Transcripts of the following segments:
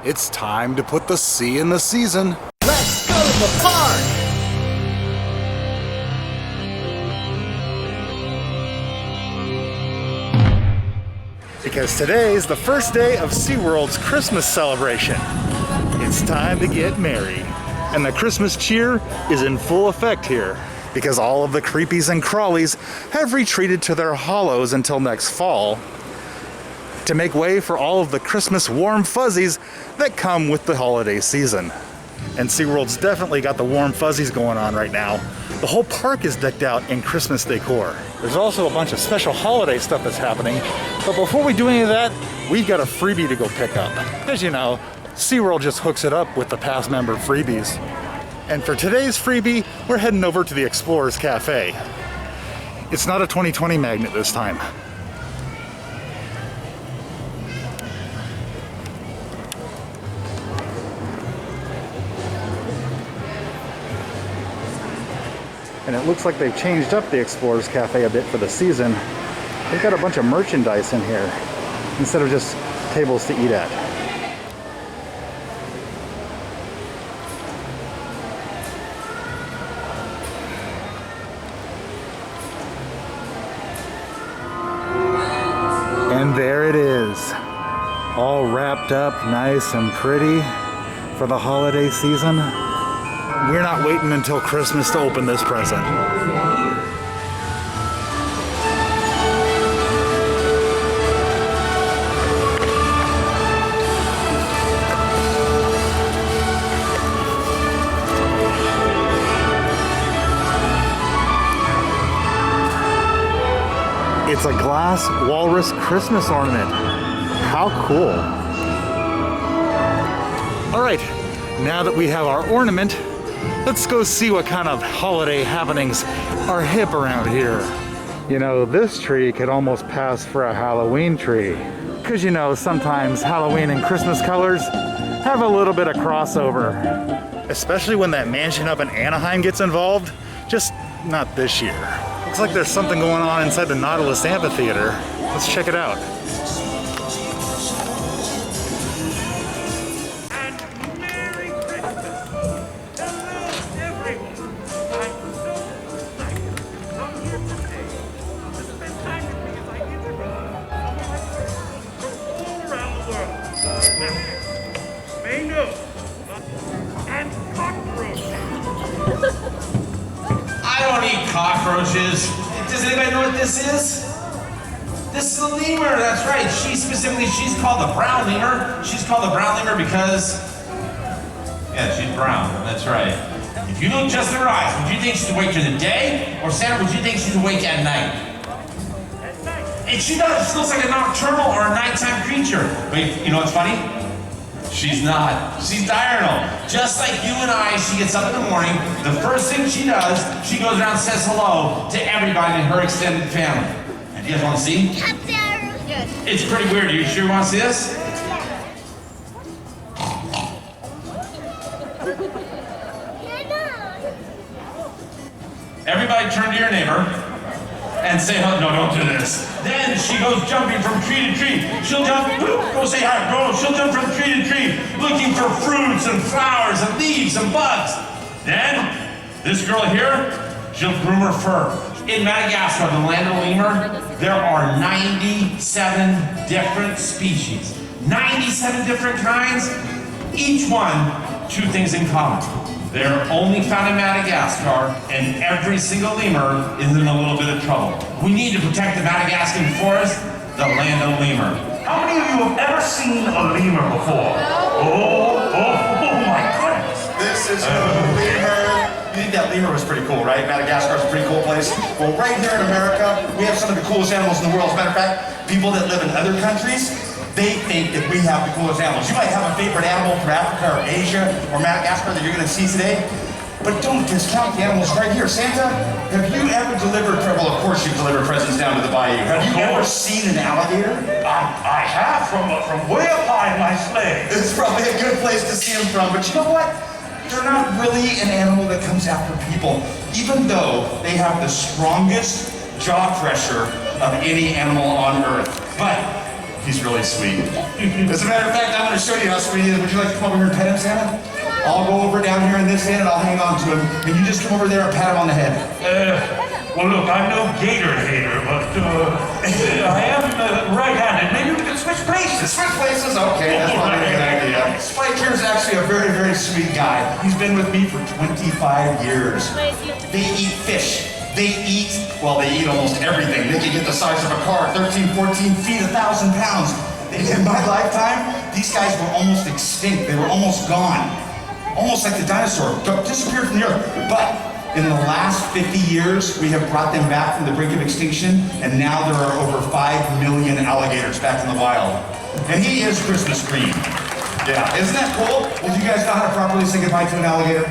It's time to put the sea in the season. Let's go to the park! Because today is the first day of SeaWorld's Christmas celebration. It's time to get merry. And the Christmas cheer is in full effect here, because all of the creepies and crawlies have retreated to their hollows until next fall to make way for all of the Christmas warm fuzzies that come with the holiday season. And SeaWorld's definitely got the warm fuzzies going on right now. The whole park is decked out in Christmas decor. There's also a bunch of special holiday stuff that's happening. But before we do any of that, we've got a freebie to go pick up. As you know, SeaWorld just hooks it up with the past member freebies. And for today's freebie, we're heading over to the Explorers Cafe. It's not a 2020 magnet this time. And it looks like they've changed up the Explorers Cafe a bit for the season. They've got a bunch of merchandise in here instead of just tables to eat at. And there it is, all wrapped up nice and pretty for the holiday season. We're not waiting until Christmas to open this present. It's a glass walrus Christmas ornament. How cool. All right, now that we have our ornament, let's go see what kind of holiday happenings are hip around here. You know, this tree could almost pass for a Halloween tree. Because you know, sometimes Halloween and Christmas colors have a little bit of crossover. Especially when that mansion up in Anaheim gets involved. Just not this year. Looks like there's something going on inside the Nautilus Amphitheater. Let's check it out. Cockroaches. Does anybody know what this is? This is a lemur, that's right. She's called the brown lemur. She's called the brown lemur because, yeah, she's brown, that's right. If you look just at her eyes, would you think she's awake during the day? Or Santa, would you think she's awake at night? And she does, she looks like a nocturnal or a nighttime creature. But you know what's funny? She's not. She's diurnal. Just like you and I, she gets up in the morning, the first thing she does, she goes around and says hello to everybody in her extended family. And you guys want to see? Yes. It's pretty weird. You sure you want to see this? Everybody turn to your neighbor and say, oh, no, don't do this. Then she goes jumping from tree to tree. She'll jump, go say hi, go. She'll jump from tree to tree, looking for fruits and flowers and leaves and bugs. Then, this girl here, she'll groom her fur. In Madagascar, the land of the lemur, there are 97 different species. 97 different kinds, each one, two things in common. They're only found in Madagascar, and every single lemur is in a little bit of trouble. We need to protect the Madagascan forest, the land of lemur. How many of you have ever seen a lemur before? Oh my goodness. This is a lemur. You think that lemur was pretty cool, right? Madagascar's a pretty cool place. Well, right here in America, we have some of the coolest animals in the world. As a matter of fact, people that live in other countries, they think that we have the coolest animals. You might have a favorite animal from Africa or Asia or Madagascar that you're going to see today, but don't discount the animals right here. Santa, have you ever delivered, well, of course you've delivered presents down to the bayou. Have you ever seen an alligator? I have from way up high in my sleigh. It's probably a good place to see them from, but you know what? They're not really an animal that comes after people, even though they have the strongest jaw pressure of any animal on Earth. But He's really sweet. As a matter of fact, I'm going to show you how sweet he is. Would you like to come over here and pet him, Santa? I'll go over down here in this hand and I'll hang on to him. And you just come over there and pat him on the head. Well, look, I'm no gator hater, but I am right-handed. Maybe we can switch places. Switch places? Okay, that's probably a good idea. Spike here is actually a very, very sweet guy. He's been with me for 25 years. They eat fish. They eat almost everything. They can get the size of a car, 13, 14 feet, 1,000 pounds. In my lifetime, these guys were almost extinct. They were almost gone. Almost like the dinosaur, disappeared from the earth. But in the last 50 years, we have brought them back from the brink of extinction, and now there are over 5 million alligators back in the wild. And he is Christmas green. Yeah, isn't that cool? Well, do you guys know how to properly say goodbye to an alligator?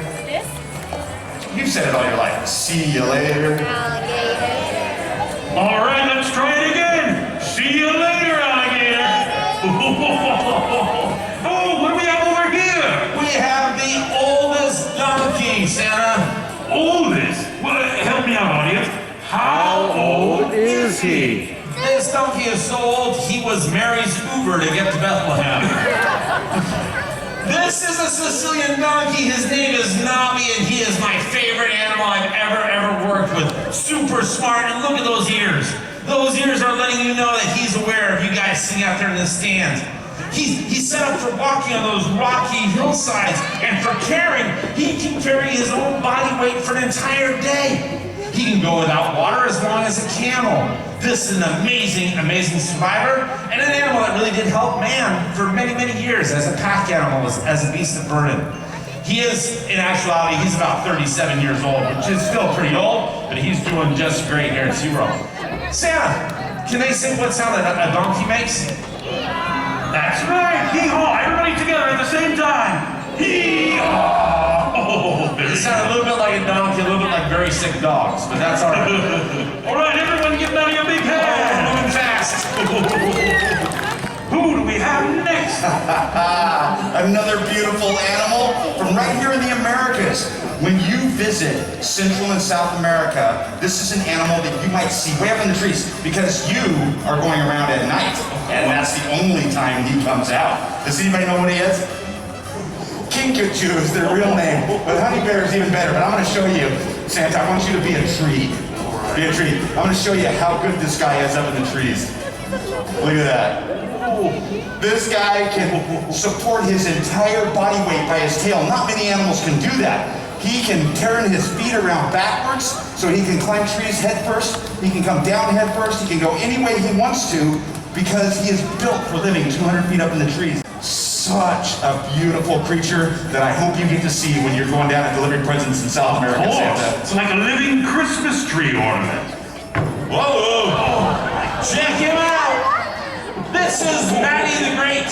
You've said it all your life. See you later. Alligator. All right, let's try it again. See you later, alligator. Oh, what do we have over here? We have the oldest donkey, Santa. Oldest? Well, help me out, audience. How old Is he? This donkey is so old, he was Mary's Uber to get to Bethlehem. This is a Sicilian donkey. His name is Nobby, and he is my favorite animal I've ever worked with. Super smart, and look at those ears. Those ears are letting you know that he's aware of you guys sitting out there in the stands. He's set up for walking on those rocky hillsides, and for carrying, he can carry his own body weight for an entire day. He can go without water as long as a camel. This is an amazing survivor, and an animal that really did help man for many years as a pack animal, as a beast of burden. He is, in actuality, he's about 37 years old, which is still pretty old, but he's doing just great here at SeaWorld. Santa, can they sing what sound a donkey makes? That's right. Hee-haw. Everybody together at the same time. Hee-haw. Oh, It sounded a little bit like a donkey, a little bit like very sick dogs, but that's all right. All right, everyone give Maddie a big hand. Moving fast. Who do we have next? Another beautiful animal from right here in the Americas. When you visit Central and South America, this is an animal that you might see way up in the trees because you are going around at night, and that's the only time he comes out. Does anybody know what he is? Kinkajou is their real name, but honey bear is even better. But I'm going to show you, Santa, I want you to be a tree. Be a tree. I'm going to show you how good this guy is up in the trees. Look at that. This guy can support his entire body weight by his tail. Not many animals can do that. He can turn his feet around backwards so he can climb trees head first. He can come down head first. He can go any way he wants to because he is built for living 200 feet up in the trees. Such a beautiful creature that I hope you get to see when you're going down and delivering presents in South America, Santa. It's like a living Christmas tree ornament. Whoa! Check him out! This is Maddie the Great.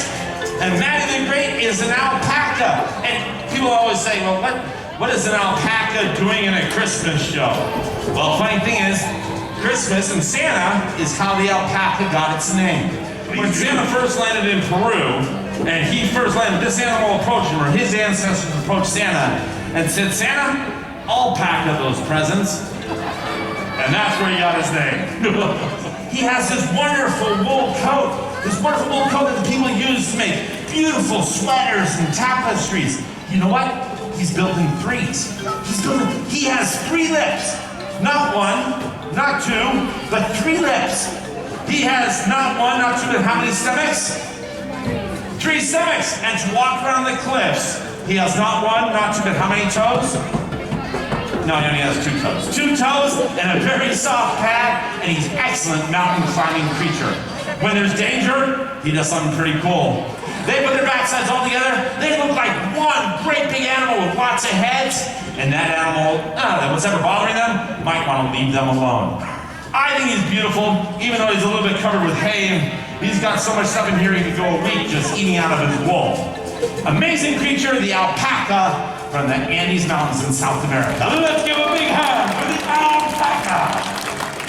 And Maddie the Great is an alpaca. And people always say, well, what is an alpaca doing in a Christmas show? Well, funny thing is, Christmas and Santa is how the alpaca got its name. When Santa first landed in Peru, and he first landed, this animal approached him, or his ancestors approached Santa, and said, Santa, I'll pack those presents. And that's where he got his name. He has this wonderful wool coat, that the people use to make beautiful sweaters and tapestries. You know what? He's built in threes. He has 3 lips. Not 1, not 2, but 3 lips. He has not 1, not 2, but how many stomachs? 3 stomachs. And to walk around the cliffs, he has not 1, not 2, but how many toes? No, he only has 2 toes. 2 toes and a very soft pad, and he's an excellent mountain climbing creature. When there's danger, he does something pretty cool. They put their backsides all together, they look like one great big animal with lots of heads, and that animal, what's ever bothering them, might want to leave them alone. I think he's beautiful, even though he's a little bit covered with hay, and he's got so much stuff in here he could go a week just eating out of his wool. Amazing creature, the alpaca from the Andes Mountains in South America. Let's give a big hand for the alpaca.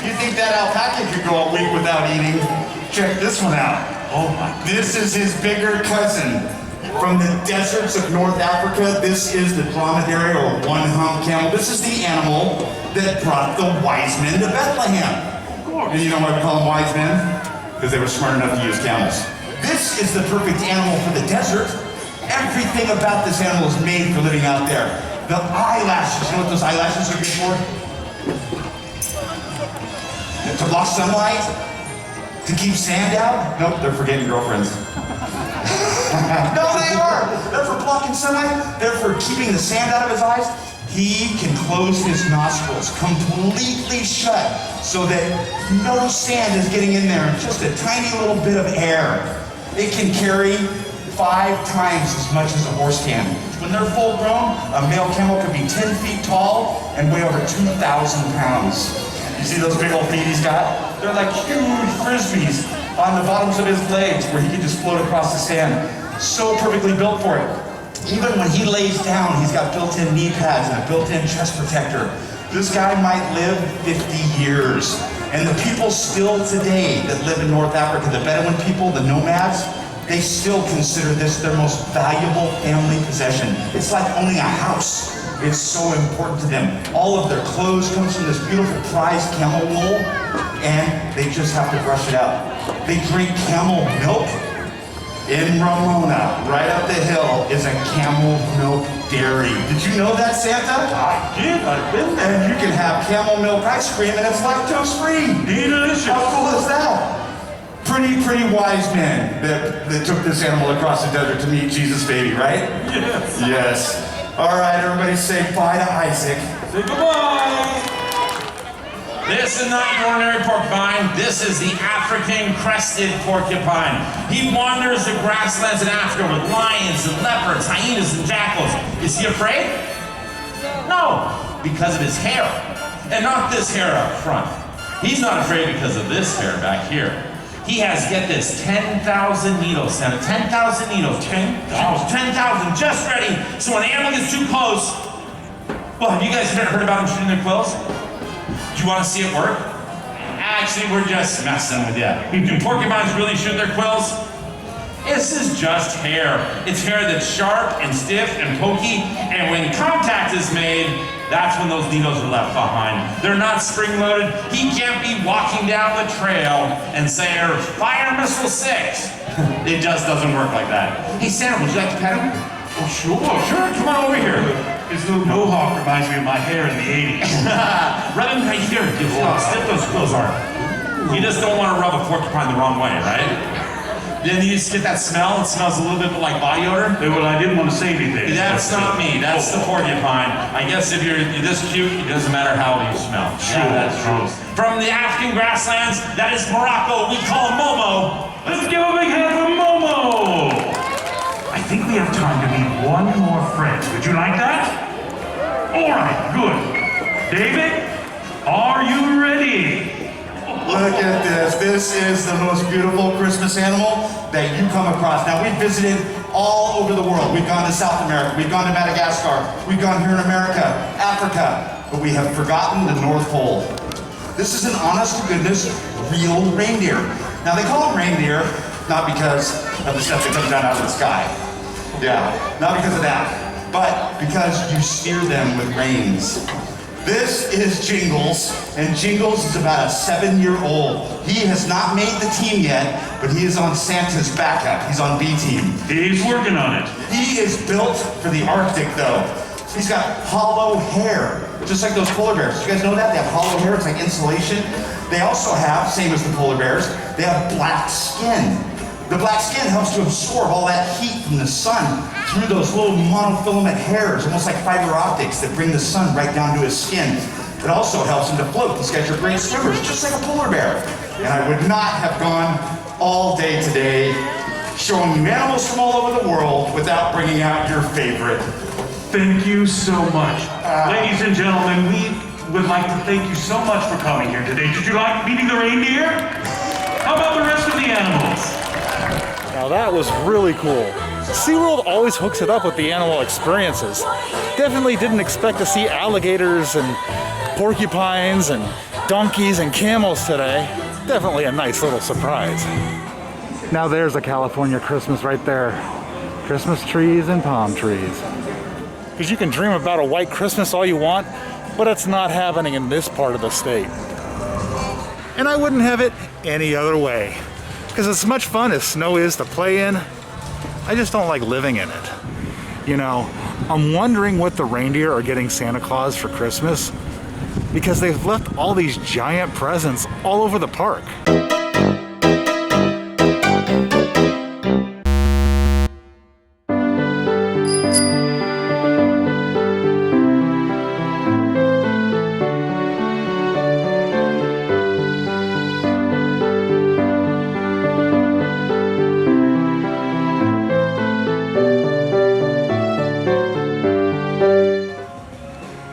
You think that alpaca could go a week without eating? Check this one out. Oh my. This is his bigger cousin. From the deserts of North Africa, this is the dromedary or one-hump camel. This is the animal that brought the wise men to Bethlehem. And you know why we call them wise men? because they were smart enough to use camels. This is the perfect animal for the desert. Everything about this animal is made for living out there. The eyelashes, you know what those eyelashes are good for? To block sunlight? To keep sand out? Nope, they're for getting girlfriends. No, they are. They're for blocking sunlight. They're for keeping the sand out of his eyes. He can close his nostrils completely shut so that no sand is getting in there, just a tiny little bit of air. It can carry 5 times as much as a horse can. When they're full grown, a male camel can be 10 feet tall and weigh over 2,000 pounds. You see those big old feet he's got? They're like huge frisbees on the bottoms of his legs where he can just float across the sand. So perfectly built for it. Even when he lays down, he's got built-in knee pads and a built-in chest protector. This guy might live 50 years. And the people still today that live in North Africa, the Bedouin people, the nomads, they still consider this their most valuable family possession. It's like owning a house. It's so important to them. All of their clothes comes from this beautiful prized camel wool, and they just have to brush it out. They drink camel milk. In Ramona, right up the hill, is a camel milk dairy. Did you know that, Santa? I did. I've been there. And you can have camel milk ice cream and it's lactose free. Delicious. How cool is that? Pretty wise men that took this animal across the desert to meet Jesus' baby, right? Yes. Yes. All right, everybody say bye to Isaac. Say goodbye. This is not your ordinary porcupine. This is the African crested porcupine. He wanders the grasslands in Africa with lions and leopards, hyenas and jackals. Is he afraid? No, because of his hair. And not this hair up front. He's not afraid because of this hair back here. He has, get this, 10,000 needles, Santa. 10,000 needles. 10,000 just ready. So when an animal gets too close, well, have you guys heard about them shooting their quills? Do you want to see it work? Actually, we're just messing with you. Do porcupines really shoot their quills? This is just hair. It's hair that's sharp and stiff and pokey, and when contact is made, that's when those needles are left behind. They're not spring-loaded. He can't be walking down the trail and say, "Fire missile 6." It just doesn't work like that. Hey, Santa, would you like to pet him? Oh, sure. Come on over here. His little mohawk reminds me of my hair in the 80s. Rub him right here. Look how stiff those quills are. You just don't want to rub a porcupine the wrong way, right? Then you just get that smell. It smells a little bit like body odor. Well, I didn't want to say anything. That's not me. That's the porcupine. I guess if you're this cute, it doesn't matter how you smell. Sure, that's true. From the African grasslands, that is Morocco. We call him Momo. Let's give a big hand for Momo. I think we have time to meet one more friend. Would you like that? All right, good. David, are you ready? Look at this. This is the most beautiful Christmas animal that you come across. Now, we've visited all over the world. We've gone to South America. We've gone to Madagascar. We've gone here in America, Africa. But we have forgotten the North Pole. This is an honest-to-goodness real reindeer. Now, they call them reindeer not because of the stuff that comes down out of the sky. Yeah, not because of that. But because you steer them with reins. This is Jingles, and Jingles is about a 7-year-old. He has not made the team yet, but he is on Santa's backup. He's on B team. He's working on it. He is built for the Arctic, though. He's got hollow hair, just like those polar bears. You guys know that? They have hollow hair, it's like insulation. They also have, same as the polar bears, they have black skin. The black skin helps to absorb all that heat from the sun through those little monofilament hairs, almost like fiber optics that bring the sun right down to his skin. It also helps him to float. These guys are great swimmers, just like a polar bear. And I would not have gone all day today showing you animals from all over the world without bringing out your favorite. Thank you so much. Ladies and gentlemen, we would like to thank you so much for coming here today. Did you like meeting the reindeer? How about the rest of the animals? Now that was really cool. SeaWorld always hooks it up with the animal experiences. Definitely didn't expect to see alligators and porcupines and donkeys and camels today. Definitely a nice little surprise. Now there's a California Christmas right there. Christmas trees and palm trees. Because you can dream about a white Christmas all you want, but it's not happening in this part of the state. And I wouldn't have it any other way. Because as much fun as snow is to play in, I just don't like living in it. You know, I'm wondering what the reindeer are getting Santa Claus for Christmas, because they've left all these giant presents all over the park.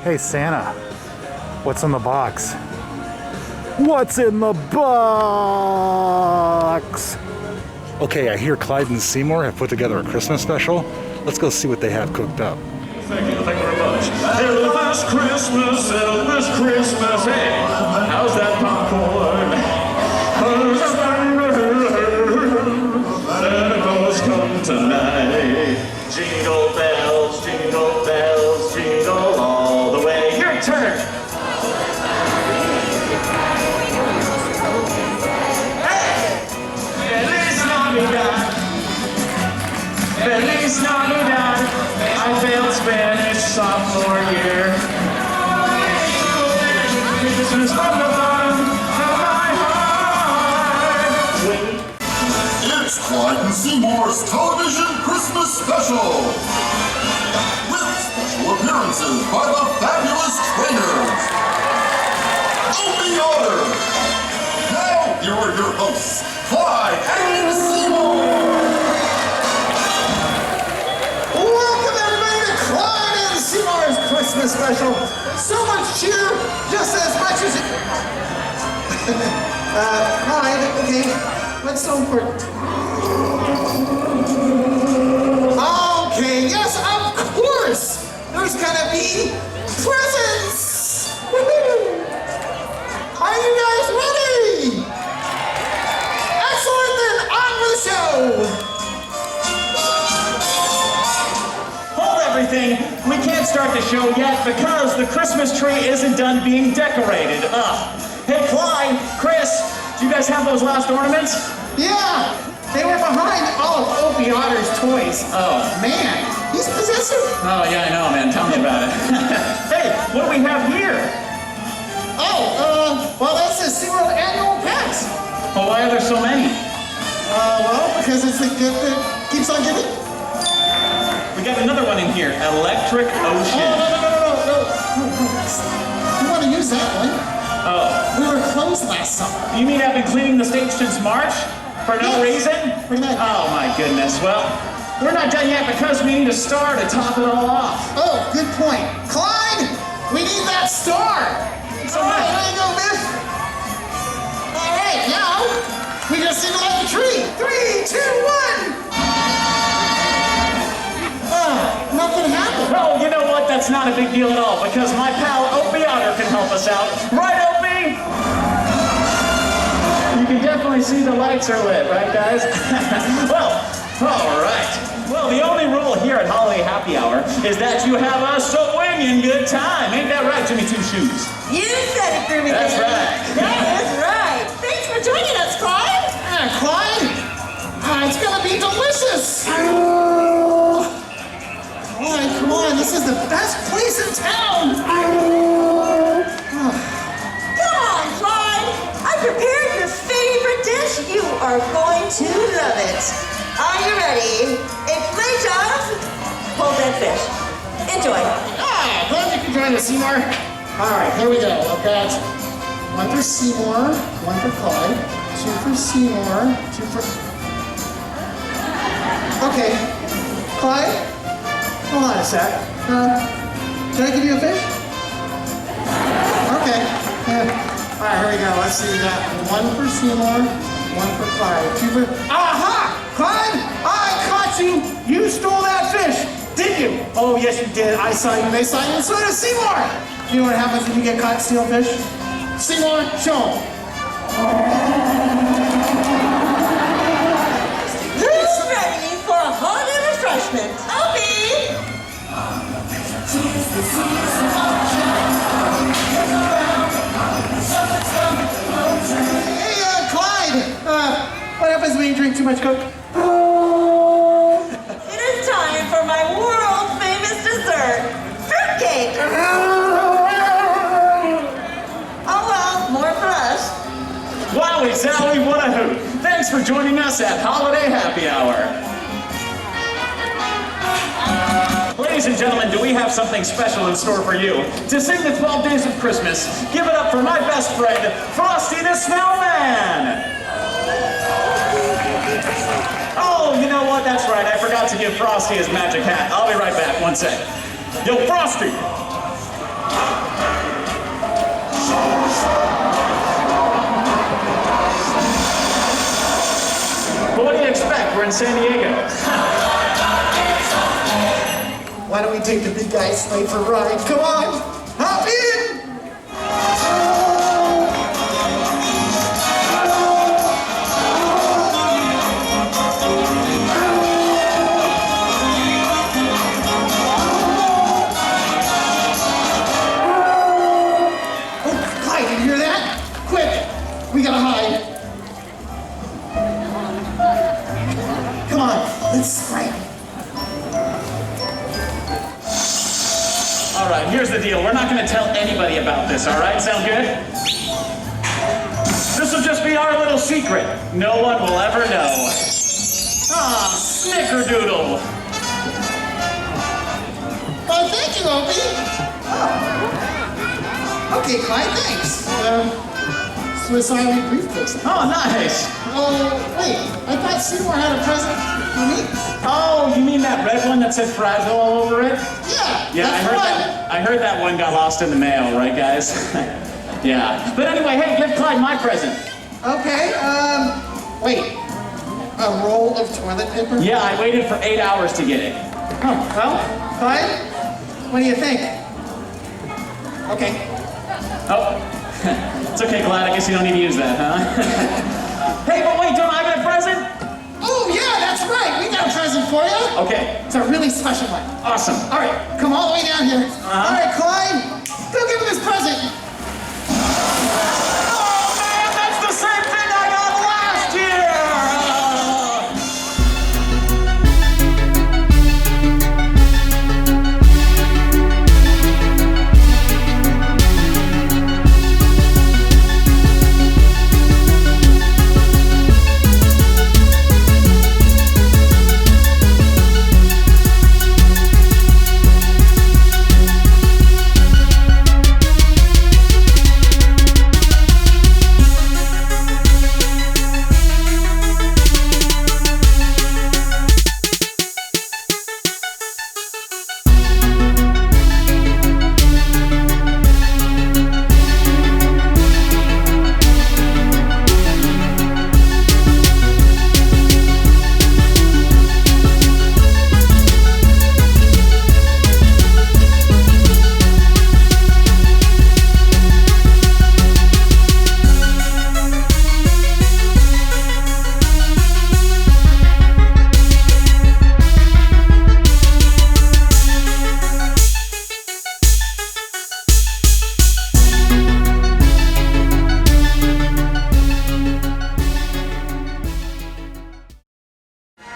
Hey Santa, what's in the box? What's in the box? Okay, I hear Clyde and Seymour have put together a Christmas special. Let's go see what they have cooked up. Thank you very much. Elvis Christmas, Elvis Christmas, hey, how's that popcorn? Santa Claus come tonight. Jingle bells, jingle bells, jingle all the way. Your turn. Feliz Navidad. Feliz Navidad. I failed Spanish sophomore year. Christmas from the bottom of my heart. It's Clyde and Seymour's television Christmas special, with special appearances by the fabulous trainers. Open order. Now here are your hosts, Clyde and Seymour. Welcome everybody to Clyde and Seymour's Christmas special. So much cheer, just as much as it... Clyde, okay, what's so important? Okay, yes, of course! There's gonna be presents! Woohoo! Are you guys ready? Excellent, then on with the show! Hold everything! We can't start the show yet because the Christmas tree isn't done being decorated. Hey Clyde, Chris, do you guys have those last ornaments? Yeah, they were behind all of Opie Otter's toys. Oh. Man, he's possessive. Oh yeah, I know, man. Tell me about it. Hey, what do we have here? Well, that's the SeaWorld annual pass. Oh, why are there so many? Well, because it's the gift that keeps on giving. We got another one in here. Electric Ocean. No. You want to use that one? Oh. We were closed last summer. You mean I've been cleaning the stage since March? For no reason? Pretty much. Oh my goodness. Well, we're not done yet because we need a star to top it all off. Oh, good point. Clyde, we need that star. So All right, much. there you go, miss. All right, now we just need to light the tree. 3, 2, 1. Nothing happened. Oh, you know what? That's not a big deal at all because my pal Opie Otter can help us out. Right, Opie? You can definitely see the lights are lit, right, guys? Well, all right. Well, the only rule here at Holiday Happy Hour is that you have a swinging good time. Ain't that right, Jimmy Two Shoes? You said it, Groovy. That's Baby. right. That is right. Thanks for joining us, Clyde. Clyde, it's gonna be delicious. All right, come on, this is the best place in town. Come on, Clyde. I prepared your favorite dish. You are going to love it. Are you ready? In plate of pulled dead fish. Enjoy. Glad you could join us, Seymour. All right, here we go. I've got 1 for Seymour, 1 for Clyde, 2 for Seymour, 2 for... Okay, Clyde, hold on a sec. Can I give you a fish? Okay. All right, here we go. Let's see. We got 1 for Seymour, 1 for Clyde, 2 for... Aha! Clyde, I caught you. You stole that fish, did you? Oh, yes, you did. I saw you. They saw you, and so did Seymour. You know what happens when you get caught stealing fish? Seymour, show 'em. Who's ready for a holiday refreshment? Opie! Hey, Clyde, what happens when you drink too much Coke. It is time for my world-famous dessert, fruitcake. Oh well, more for us. Wowie Zowie, what a hoot. Thanks for joining us at Holiday Happy Hour. Ladies and gentlemen, do we have something special in store for you? To sing the 12 Days of Christmas, give it up for my best friend, Frosty the Snowman! Oh, you know what? That's right. I forgot to give Frosty his magic hat. I'll be right back. One sec. Yo, Frosty! But what do you expect? We're in San Diego. Why don't we take the big guy sleigh for a ride? Come on, hop in! Oh, Clyde, did you hear that? Quick, we gotta hide. Come on, let's scram. All right, here's the deal. We're not going to tell anybody about this, all right? Sound good? This will just be our little secret. No one will ever know. Ah, snickerdoodle. Oh, thank you, Opie. Oh. Okay, Clyde, thanks. Swiss Army briefcase. Oh, nice. Oh, wait, I thought Seymour had a present for me. Oh, you mean that red one that said fragile all over it? Yeah, I heard that one got lost in the mail, right, guys? Yeah. But anyway, hey, give Clyde my present. Okay, wait. A roll of toilet paper? Yeah, I waited for 8 hours to get it. Oh, well, Clyde, what do you think? Okay. Oh, it's okay, Clyde. I guess you don't need to use that, huh? Hey, but wait, don't I get a present? Oh, yeah, that's right. We got a present for you. Okay. It's a really special one. Awesome. All right, come all the way down here. All right, Clyde, go give him this present. Oh, man, that's the same thing I got last year!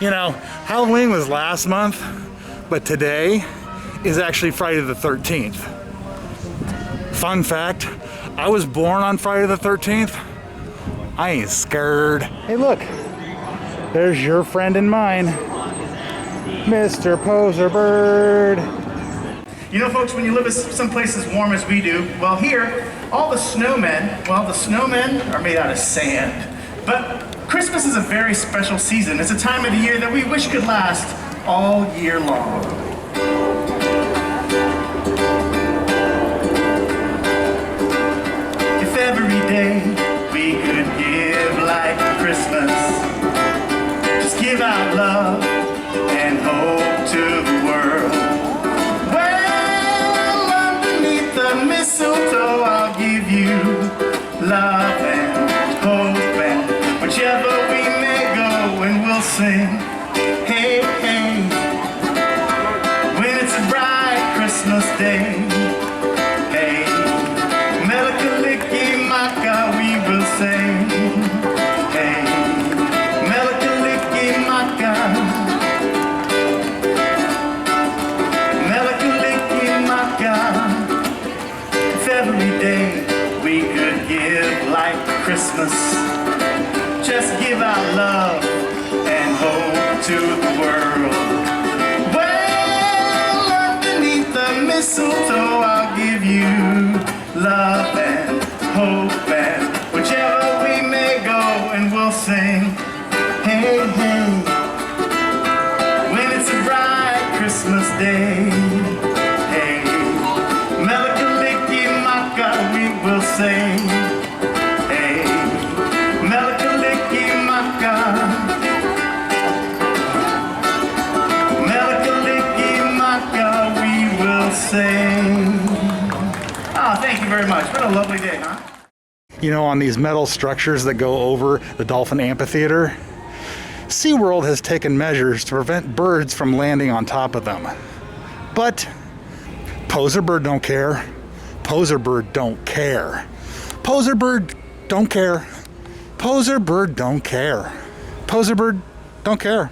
You know, Halloween was last month, but today is actually Friday the 13th. Fun fact, I was born on Friday the 13th. I ain't scared. Hey look, there's your friend and mine, Mr. Poser Bird. You know, folks, when you live someplace as warm as we do, well, here, all the snowmen are made out of sand. But Christmas is a very special season. It's a time of the year that we wish could last all year long. If every day we could give like Christmas, just give out love and hope to the world. Well, underneath the mistletoe, I'll give you love and hope, and whichever we may go, and we'll sing, hey, hey, when it's a bright Christmas day. Hey, Melikaliki Maka, we will sing, hey, Melikaliki Christmas. Just give out love and hope to the world. Well, underneath the mistletoe, I'll give you love and hope, and whichever we may go, and we'll sing, hey, hey, when it's a bright Christmas day. Hey, Melikalikimaka, we will sing. Hey, Melikalikimaka, Melikalikimaka, we will sing. Oh, thank you very much. What a lovely day, huh? You know, on these metal structures that go over the Dolphin Amphitheater, SeaWorld has taken measures to prevent birds from landing on top of them. But poser bird don't care. Poser bird don't care. Poser bird don't care. Poser bird don't care. Poser bird don't care.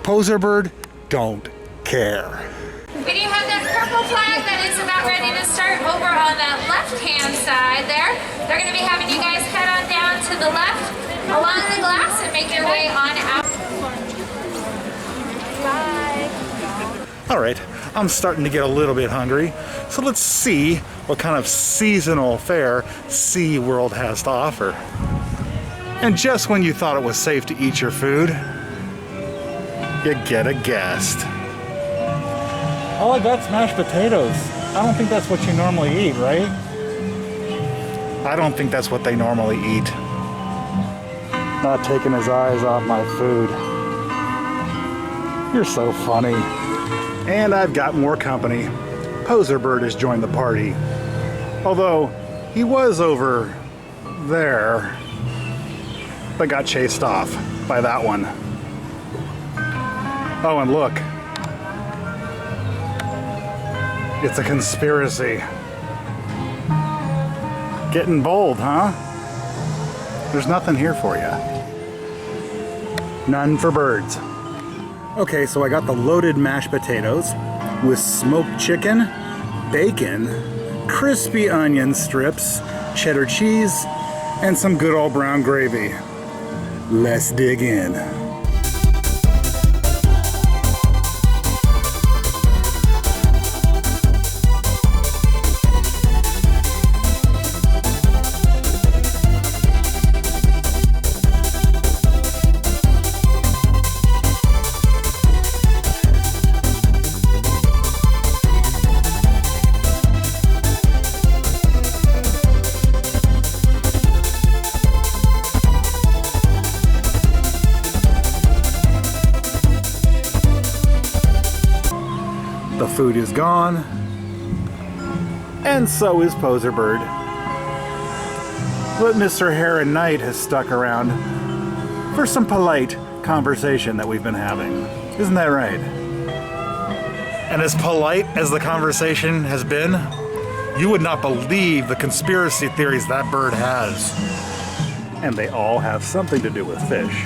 Poser bird don't care. We do have that purple flag that is about ready to start over on that left-hand side there. They're going to be having you guys head on down to the left along the glass and make your way on out. Bye. All right, I'm starting to get a little bit hungry, so let's see what kind of seasonal fare SeaWorld has to offer. And just when you thought it was safe to eat your food, you get a guest. All I got's mashed potatoes. I don't think that's what you normally eat, right? I don't think that's what they normally eat. Not taking his eyes off my food. You're so funny. And I've got more company. Poser Bird has joined the party. Although, he was over there, but got chased off by that one. Oh, and look. It's a conspiracy. Getting bold, huh? There's nothing here for you. None for birds. Okay, so I got the loaded mashed potatoes with smoked chicken, bacon, crispy onion strips, cheddar cheese, and some good old brown gravy. Let's dig in. The food is gone, and so is Poser Bird. But Mr. Heron Knight has stuck around for some polite conversation that we've been having. Isn't that right? And as polite as the conversation has been, you would not believe the conspiracy theories that bird has. And they all have something to do with fish.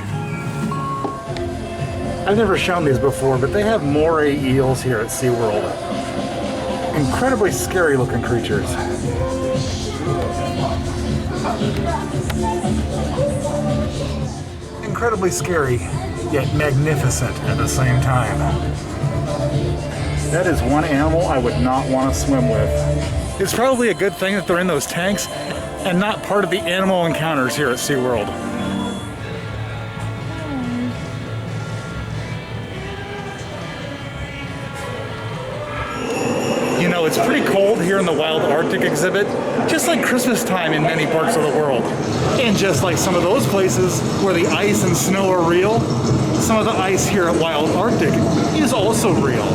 I've never shown these before, but they have Moray Eels here at SeaWorld. Incredibly scary looking creatures. Incredibly scary, yet magnificent at the same time. That is one animal I would not want to swim with. It's probably a good thing that they're in those tanks and not part of the animal encounters here at SeaWorld. You know, it's pretty cold here in the Wild Arctic exhibit, just like Christmas time in many parts of the world. And just like some of those places where the ice and snow are real, some of the ice here at Wild Arctic is also real.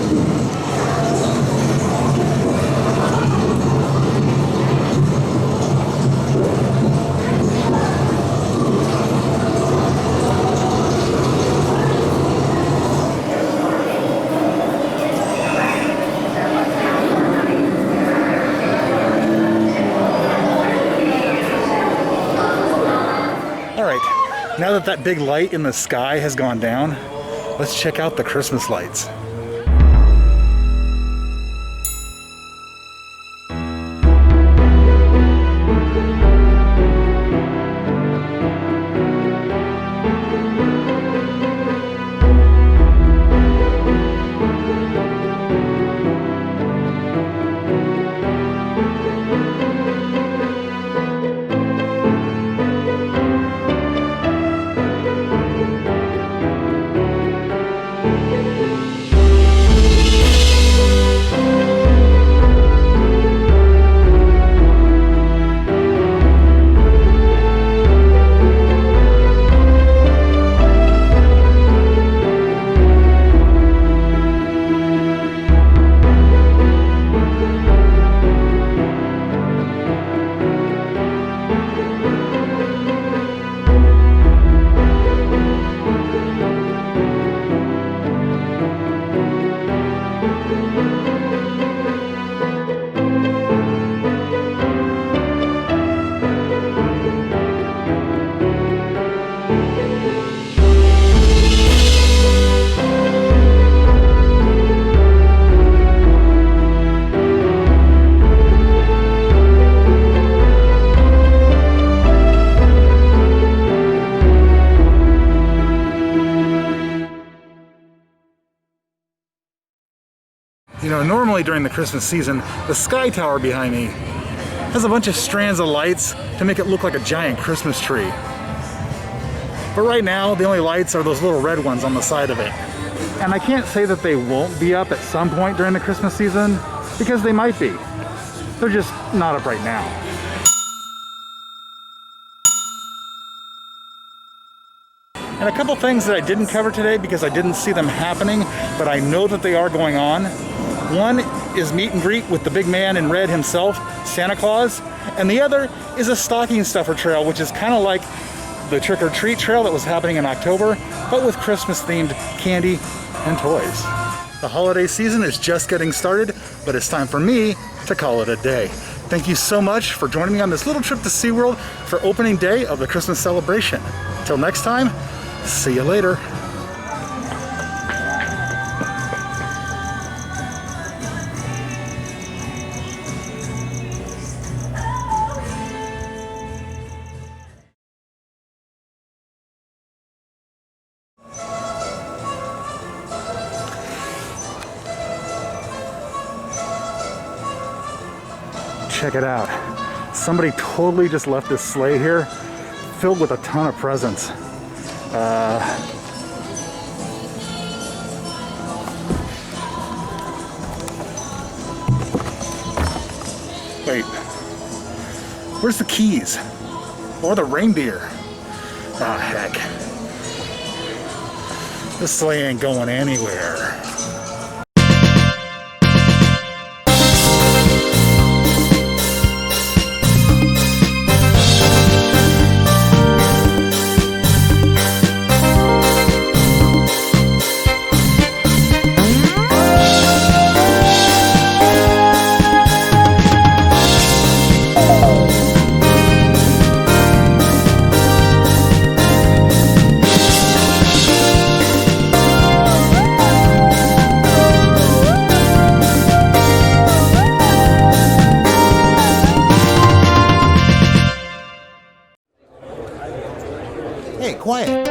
Now that that big light in the sky has gone down, let's check out the Christmas lights. You know, normally during the Christmas season, the sky tower behind me has a bunch of strands of lights to make it look like a giant Christmas tree. But right now, the only lights are those little red ones on the side of it. And I can't say that they won't be up at some point during the Christmas season, because they might be. They're just not up right now. And a couple things that I didn't cover today because I didn't see them happening, but I know that they are going on. One is meet and greet with the big man in red himself, Santa Claus, and the other is a stocking stuffer trail, which is kind of like the trick-or-treat trail that was happening in October, but with Christmas-themed candy and toys. The holiday season is just getting started, but it's time for me to call it a day. Thank you so much for joining me on this little trip to SeaWorld for opening day of the Christmas celebration. Till next time, see you later. Check it out. Somebody totally just left this sleigh here filled with a ton of presents. Wait, where's the keys? Or the reindeer? Ah, heck. This sleigh ain't going anywhere. Hey, quiet.